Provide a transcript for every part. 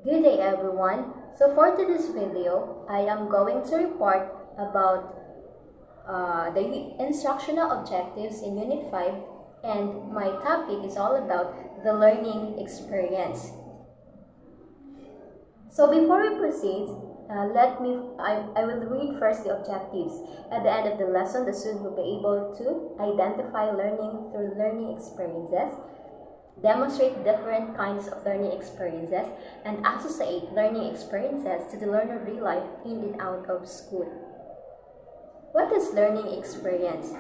Good day everyone. So for today's video, I am going to report about the instructional objectives in Unit 5, and my topic is all about the learning experience. So before we proceed, I will read first the objectives. At the end of the lesson, the student will be able to identify learning through learning experiences, demonstrate different kinds of learning experiences, and associate learning experiences to the learner real life in and out of school. What is learning experience?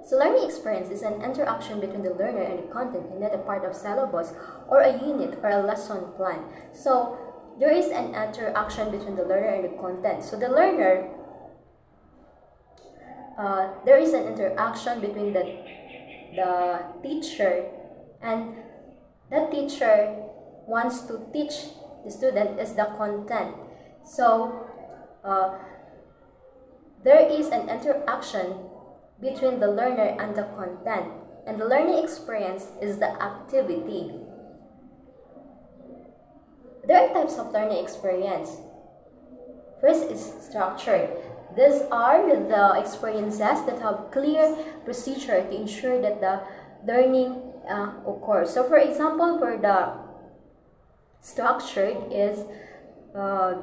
So learning experience is an interaction between the learner and the content and not a part of syllabus or a unit or a lesson plan. So there is an interaction between the learner and the content. So the learner, there is an interaction between the teacher, and the teacher wants to teach the student is the content. So there is an interaction between the learner and the content, and the learning experience is the activity. There are types of learning experience. First is structured. These are the experiences that have clear procedure to ensure that the learning occurs. So for example, for the structured is a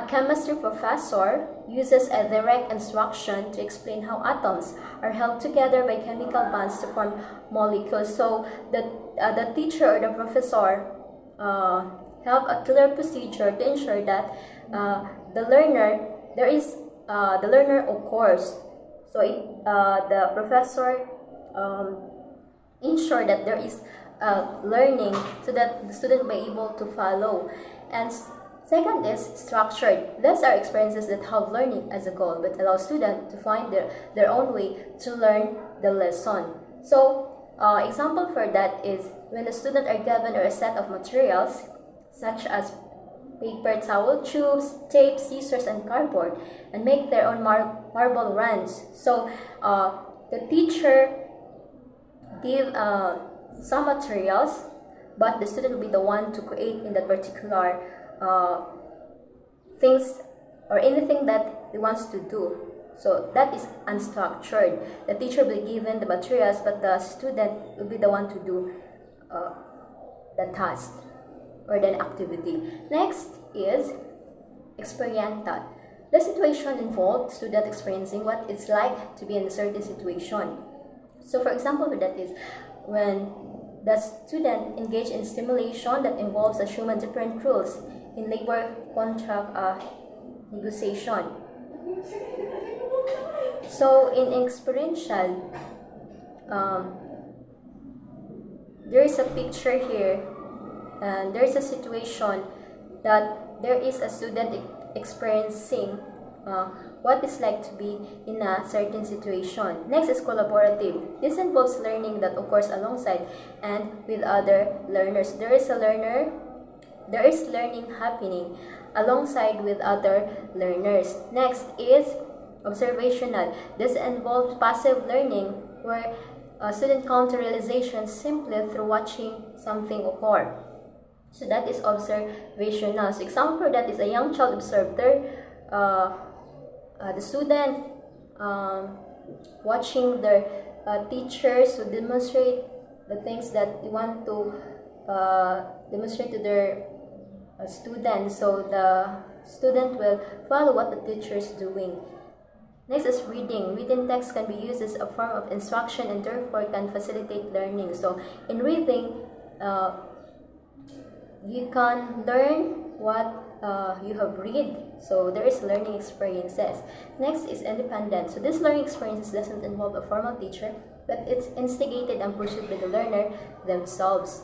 chemistry professor uses a direct instruction to explain how atoms are held together by chemical bonds to form molecules. So the teacher or the professor have a clear procedure to ensure that the learner occurs. So the professor ensure that there is learning so that the student will be able to follow. And second is structured. These are experiences that have learning as a goal but allow students to find their own way to learn the lesson. So example for that is when the students are given a set of materials such as paper towel, tubes, tape, scissors, and cardboard, and make their own marble runs. So the teacher give some materials, but the student will be the one to create in that particular things or anything that he wants to do. So that is unstructured. The teacher will be given the materials, but the student will be the one to do the task or the activity. Next is experiential. The situation involved student experiencing what it's like to be in a certain situation. So for example, that is when the student engage in stimulation that involves assuming different rules in labor contract negotiation. So in experiential, there is a picture here, and there is a situation that there is a student experiencing what it's like to be in a certain situation. Next is collaborative. This involves learning that occurs alongside and with other learners. There is learning happening alongside with other learners. Next is observational. This involves passive learning where a student comes to realization simply through watching something occur. So that is observational. So example for that is a young child observed the student watching their teachers who demonstrate the things that they want to demonstrate to their students. So the student will follow what the teacher is doing. Next is reading. Written text can be used as a form of instruction and therefore can facilitate learning. So in reading, you can learn what you have read. So there is learning experiences. Next is independent. So this learning experience doesn't involve a formal teacher, but it's instigated and pursued by the learner themselves.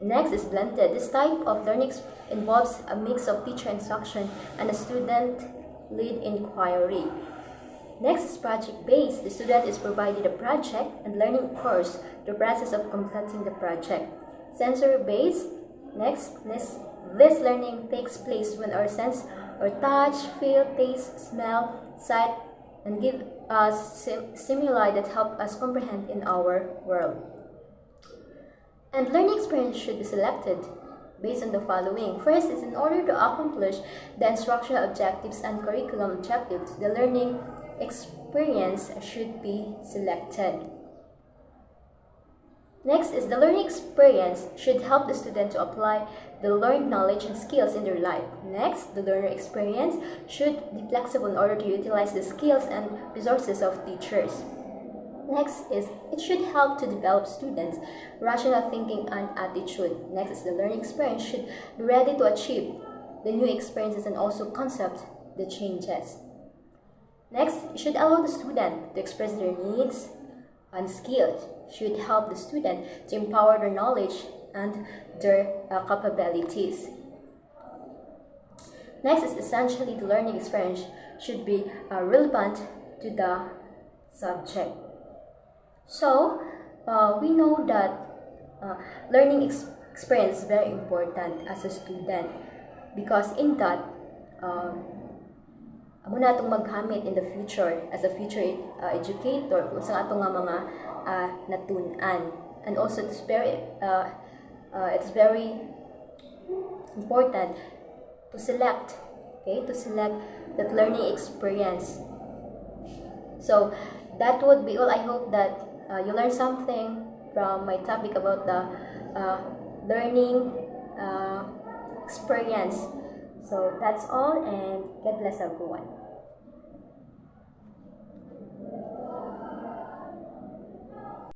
Next is blended. This type of learning involves a mix of teacher instruction and a student-led inquiry. Next is project-based. The student is provided a project and learning course the process of completing the project. Sensory-based. Next, this learning takes place when our sense or touch, feel, taste, smell, sight, and give us stimuli that help us comprehend in our world. And learning experience should be selected based on the following. First is in order to accomplish the instructional objectives and curriculum objectives, the learning experience should be selected. Next is the learning experience should help the student to apply the learned knowledge and skills in their life. Next, the learner experience should be flexible in order to utilize the skills and resources of teachers. Next is it should help to develop students' rational thinking and attitude. Next is the learning experience should be ready to achieve the new experiences and also concept the changes. Next, it should allow the student to express their needs and skills. Should help the student to empower their knowledge and their capabilities. Next is essentially the learning experience should be relevant to the subject. So, we know that learning experience is very important as a student because in that, amo na itong maghamit in the future as a future educator kung sa atong mga natunan. And also it's very important to select that learning experience. So that would be all. I hope that you learned something from my topic about the learning experience. So that's all, and God bless everyone.